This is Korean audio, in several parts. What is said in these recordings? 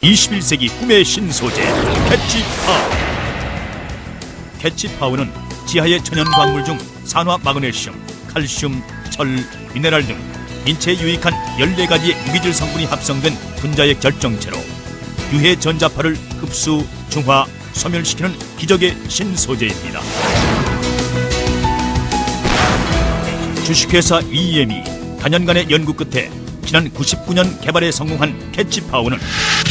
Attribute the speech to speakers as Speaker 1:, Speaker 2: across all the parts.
Speaker 1: 21세기 꿈의 신소재 캐치파워. 캐치파워는 지하의 천연 광물 중 산화 마그네슘, 칼슘, 철, 미네랄 등 인체에 유익한 14가지의 무기질 성분이 합성된 분자의 결정체로 유해 전자파를 흡수, 중화, 소멸시키는 기적의 신소재입니다. 주식회사 EM이 단연간의 연구 끝에 지난 99년 개발에 성공한 캐치파워는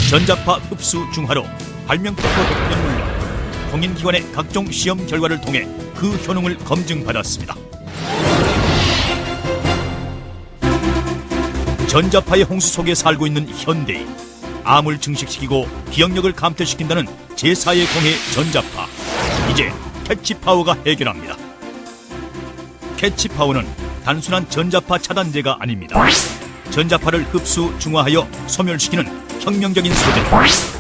Speaker 1: 전자파 흡수 중화로 발명법도 100년 물론 공인기관의 각종 시험 결과를 통해 그 효능을 검증받았습니다. 전자파의 홍수 속에 살고 있는 현대인, 암을 증식시키고 기억력을 감퇴시킨다는 제4의 공해 전자파, 이제 캐치파워가 해결합니다. 캐치파워는 단순한 전자파 차단제가 아닙니다. 전자파를 흡수, 중화하여 소멸시키는 혁명적인 소재로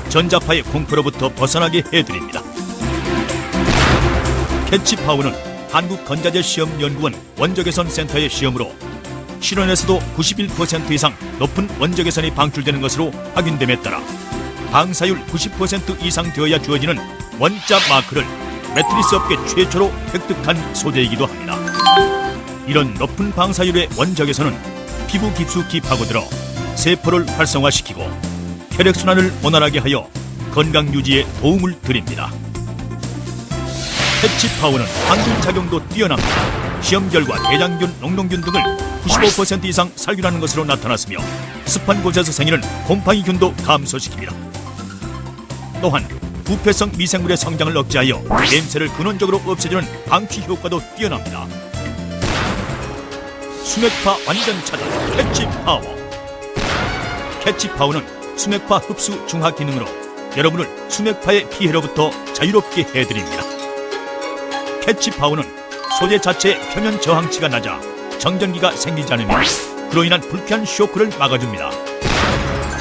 Speaker 1: 전자파의 공포로부터 벗어나게 해드립니다. 캐치파워는 한국건자재시험연구원 원적외선센터의 시험으로 실온에서도 91% 이상 높은 원적외선이 방출되는 것으로 확인됨에 따라 방사율 90% 이상 되어야 주어지는 원자 마크를 매트리스 업계 최초로 획득한 소재이기도 합니다. 이런 높은 방사율의 원적외선은 피부 깊숙이 파고들어 세포를 활성화시키고 혈액순환을 원활하게 하여 건강 유지에 도움을 드립니다. 캐치파워는 항균작용도 뛰어납니다. 시험 결과 대장균, 농농균 등을 95% 이상 살균하는 것으로 나타났으며 습한 곳에서 생기는 곰팡이균도 감소시킵니다. 또한 부패성 미생물의 성장을 억제하여 냄새를 근원적으로 없애주는 방치 효과도 뛰어납니다. 수맥파 완전 차단 캐치파워. 캐치파워는 수맥파 흡수 중화 기능으로 여러분을 수맥파의 피해로부터 자유롭게 해드립니다. 캐치파워는 소재 자체의 표면 저항치가 낮아 정전기가 생기지 않으며 그로 인한 불쾌한 쇼크를 막아줍니다.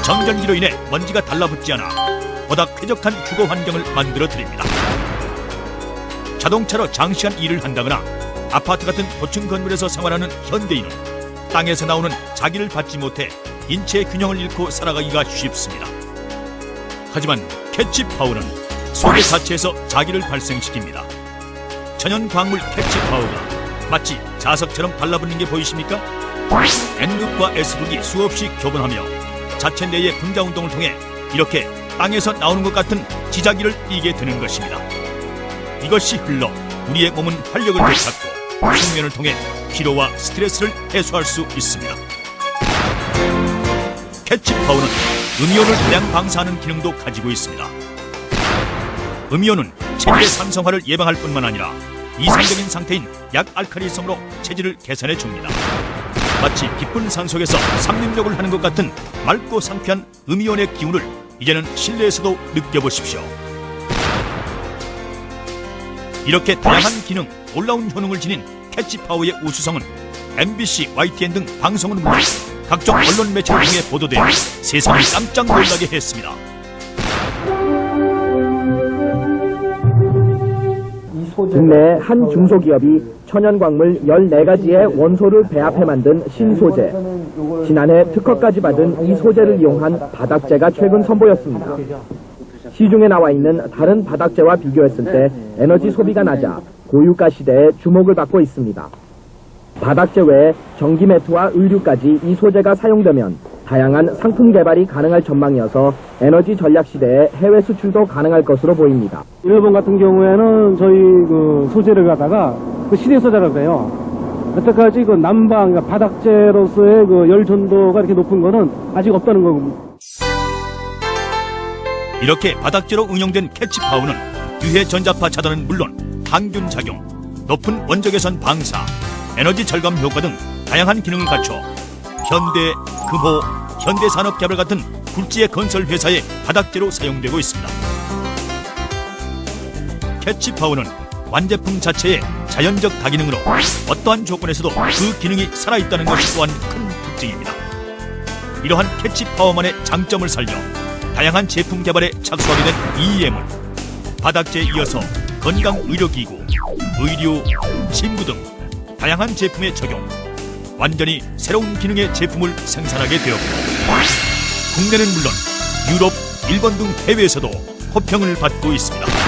Speaker 1: 정전기로 인해 먼지가 달라붙지 않아 보다 쾌적한 주거 환경을 만들어 드립니다. 자동차로 장시간 일을 한다거나 아파트 같은 고층 건물에서 생활하는 현대인은 땅에서 나오는 자기를 받지 못해 인체의 균형을 잃고 살아가기가 쉽습니다. 하지만 캐치파워는 소재 자체에서 자기를 발생시킵니다. 천연 광물 캐치파워가 마치 자석처럼 달라붙는 게 보이십니까? N극과 S극이 수없이 교분하며 자체 내의 분자 운동을 통해 이렇게 땅에서 나오는 것 같은 지자기를 띠게 되는 것입니다. 이것이 흘러 우리의 몸은 활력을 되찾고 숙면을 통해 피로와 스트레스를 해소할 수 있습니다. 캐치파워는 음이온을 대량 방사하는 기능도 가지고 있습니다. 음이온은 체질의 산성화를 예방할 뿐만 아니라 이상적인 상태인 약알칼리성으로 체질을 개선해 줍니다. 마치 깊은 산속에서 삼림욕을 하는 것 같은 맑고 상쾌한 음이온의 기운을 이제는 실내에서도 느껴보십시오. 이렇게 다양한 기능, 놀라운 효능을 지닌 캐치파워의 우수성은 MBC, YTN 등 방송은 물론 각종 언론 매체를 통해 보도되어 세상을 깜짝 놀라게 했습니다.
Speaker 2: 국내 한 중소기업이 천연광물 14가지의 원소를 배합해 만든 신소재. 지난해 특허까지 받은 이 소재를 이용한 바닥재가 최근 선보였습니다. 시중에 나와 있는 다른 바닥재와 비교했을 때 에너지 소비가 낮아 고유가 시대에 주목을 받고 있습니다. 바닥재 외에 전기 매트와 의류까지 이 소재가 사용되면 다양한 상품 개발이 가능할 전망이어서 에너지 전략 시대에 해외 수출도 가능할 것으로 보입니다.
Speaker 3: 일본 같은 경우에는 저희 그 소재를 갖다가 그 시대 소재라고 해요. 여태까지 그 난방, 그러니까 바닥재로서의 그 열 전도가 이렇게 높은 거는 아직 없다는 겁니다.
Speaker 1: 이렇게 바닥재로 응용된 캐치파워는 유해 전자파 차단은 물론 항균 작용, 높은 원적외선 방사, 에너지 절감 효과 등 다양한 기능을 갖춰 현대, 금호, 현대산업개발 같은 굴지의 건설 회사의 바닥재로 사용되고 있습니다. 캐치파워는 완제품 자체의 자연적 다기능으로 어떠한 조건에서도 그 기능이 살아있다는 것이 또한 큰 특징입니다. 이러한 캐치파워만의 장점을 살려 다양한 제품 개발에 착수하게 된 EM은 바닥재에 이어서 건강의료기구, 의류, 침구 등 다양한 제품에 적용, 완전히 새로운 기능의 제품을 생산하게 되었고 국내는 물론 유럽, 일본 등 해외에서도 호평을 받고 있습니다.